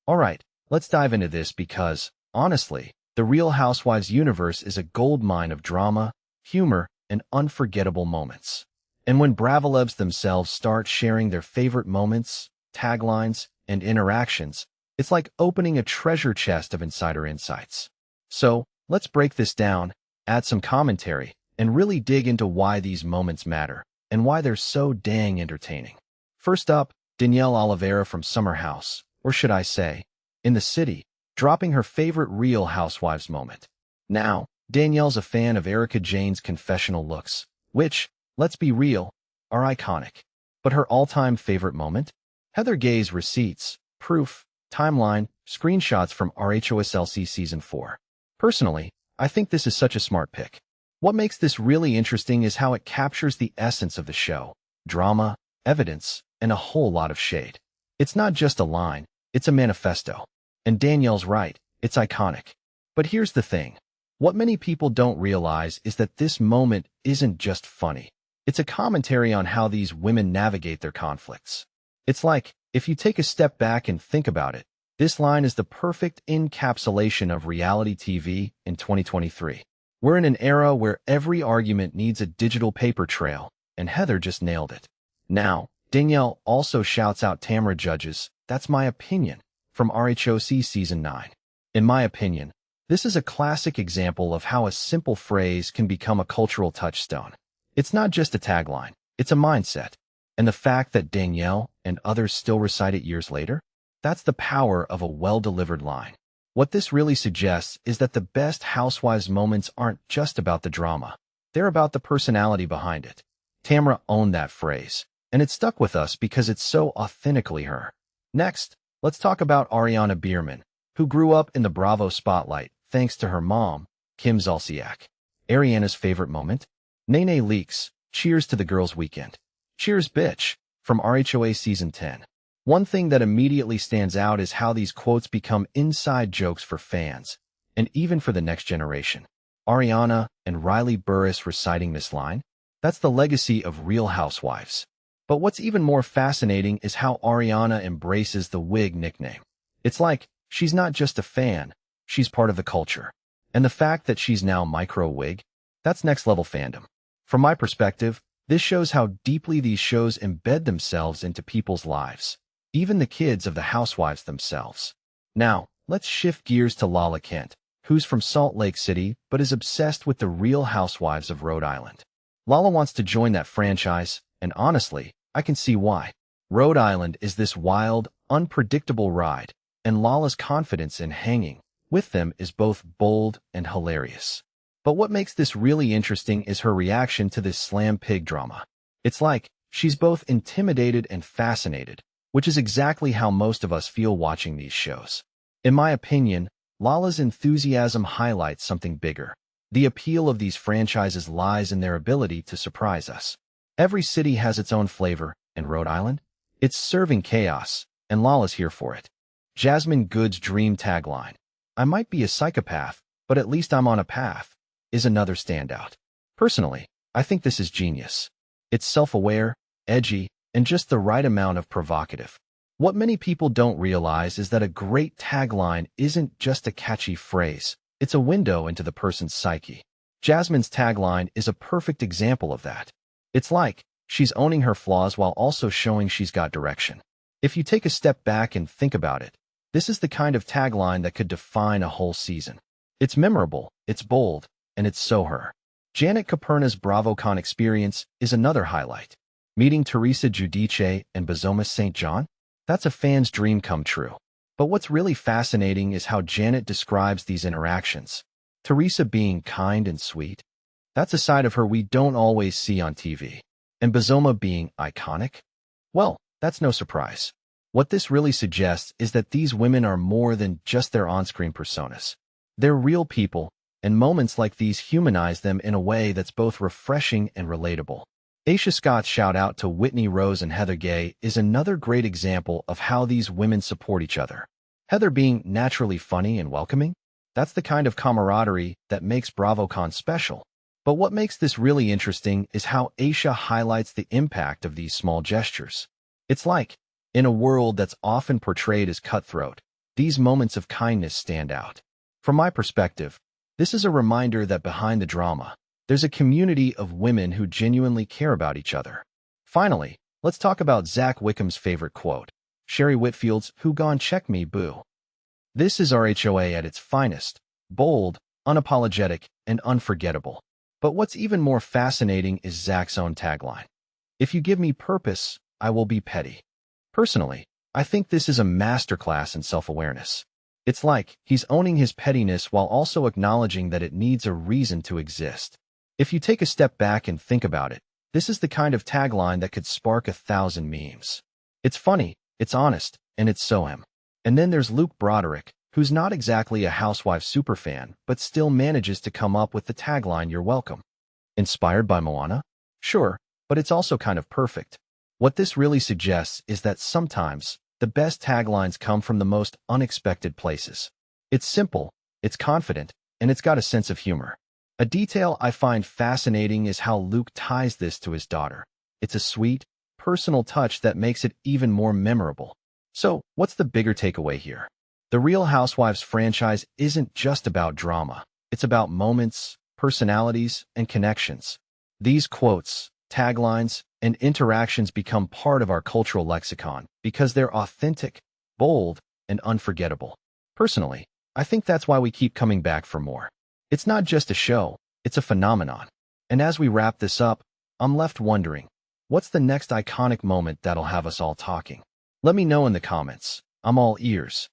Alright, let's dive into this because, honestly, the Real Housewives universe is a goldmine of drama, humor, and unforgettable moments. And when Bravolebs themselves start sharing their favorite moments, taglines, and interactions, it's like opening a treasure chest of insider insights. So, let's break this down, add some commentary, and really dig into why these moments matter, and why they're so dang entertaining. First up, Danielle Olivera from Summer House, or should I say, in the city, dropping her favorite Real Housewives moment. Now, Danielle's a fan of Erika Jayne's confessional looks, which, let's be real, are iconic. But her all-time favorite moment? Heather Gay's receipts, proof, timeline, screenshots from RHOSLC Season 4. Personally, I think this is such a smart pick. What makes this really interesting is how it captures the essence of the show: drama, evidence, and a whole lot of shade. It's not just a line, it's a manifesto. And Danielle's right, it's iconic. But here's the thing. What many people don't realize is that this moment isn't just funny. It's a commentary on how these women navigate their conflicts. It's like, if you take a step back and think about it, this line is the perfect encapsulation of reality TV in 2023. We're in an era where every argument needs a digital paper trail, and Heather just nailed it. Now, Danielle also shouts out Tamra Judge's "That's My Opinion" from RHOC Season 9. In my opinion, this is a classic example of how a simple phrase can become a cultural touchstone. It's not just a tagline, it's a mindset. And the fact that Danielle and others still recite it years later? That's the power of a well-delivered line. What this really suggests is that the best Housewives moments aren't just about the drama. They're about the personality behind it. Tamra owned that phrase, and it stuck with us because it's so authentically her. Next, let's talk about Ariana Biermann, who grew up in the Bravo spotlight thanks to her mom, Kim Zolciak. Ariana's favorite moment? Nene Leakes, "Cheers to the girls' weekend." "Cheers, bitch," from RHOA Season 10. One thing that immediately stands out is how these quotes become inside jokes for fans, and even for the next generation. Ariana and Riley Burris reciting this line? That's the legacy of Real Housewives. But what's even more fascinating is how Ariana embraces the wig nickname. It's like, she's not just a fan, she's part of the culture. And the fact that she's now micro-wig? That's next-level fandom. From my perspective, this shows how deeply these shows embed themselves into people's lives, even the kids of the housewives themselves. Now, let's shift gears to Lala Kent, who's from Salt Lake City but is obsessed with the Real Housewives of Rhode Island. Lala wants to join that franchise, and honestly, I can see why. Rhode Island is this wild, unpredictable ride, and Lala's confidence in hanging with them is both bold and hilarious. But what makes this really interesting is her reaction to this slam pig drama. It's like, she's both intimidated and fascinated, which is exactly how most of us feel watching these shows. In my opinion, Lala's enthusiasm highlights something bigger. The appeal of these franchises lies in their ability to surprise us. Every city has its own flavor, and Rhode Island? It's serving chaos, and Lala's here for it. Jasmine Goode's dream tagline, "I might be a psychopath, but at least I'm on a path," is another standout. Personally, I think this is genius. It's self-aware, edgy, and just the right amount of provocative. What many people don't realize is that a great tagline isn't just a catchy phrase, it's a window into the person's psyche. Jasmine's tagline is a perfect example of that. It's like, she's owning her flaws while also showing she's got direction. If you take a step back and think about it, this is the kind of tagline that could define a whole season. It's memorable, it's bold, and it's so her. Janet Caperna's BravoCon experience is another highlight. Meeting Teresa Giudice and Bazoma St. John? That's a fan's dream come true. But what's really fascinating is how Janet describes these interactions. Teresa being kind and sweet. That's a side of her we don't always see on TV. And Bazoma being iconic? Well, that's no surprise. What this really suggests is that these women are more than just their on-screen personas. They're real people, and moments like these humanize them in a way that's both refreshing and relatable. Aesha Scott's shout-out to Whitney Rose and Heather Gay is another great example of how these women support each other. Heather being naturally funny and welcoming? That's the kind of camaraderie that makes BravoCon special. But what makes this really interesting is how Aesha highlights the impact of these small gestures. It's like, in a world that's often portrayed as cutthroat, these moments of kindness stand out. From my perspective, this is a reminder that behind the drama, there's a community of women who genuinely care about each other. Finally, let's talk about Zack Wickham's favorite quote, Sherry Whitfield's, "Who gone check me, boo?" This is RHOA at its finest, bold, unapologetic, and unforgettable. But what's even more fascinating is Zack's own tagline. "If you give me purpose, I will be petty." Personally, I think this is a masterclass in self-awareness. It's like he's owning his pettiness while also acknowledging that it needs a reason to exist. If you take a step back and think about it, this is the kind of tagline that could spark 1,000 memes. It's funny, it's honest, and it's so him. And then there's Luke Broderick, who's not exactly a Housewives superfan, but still manages to come up with the tagline, "You're welcome." Inspired by Moana? Sure, but it's also kind of perfect. What this really suggests is that sometimes the best taglines come from the most unexpected places. It's simple, it's confident, and it's got a sense of humor. A detail I find fascinating is how Luke ties this to his daughter. It's a sweet, personal touch that makes it even more memorable. So, what's the bigger takeaway here? The Real Housewives franchise isn't just about drama. It's about moments, personalities, and connections. These quotes, taglines, and interactions become part of our cultural lexicon because they're authentic, bold, and unforgettable. Personally, I think that's why we keep coming back for more. It's not just a show, it's a phenomenon. And as we wrap this up, I'm left wondering, what's the next iconic moment that'll have us all talking? Let me know in the comments. I'm all ears.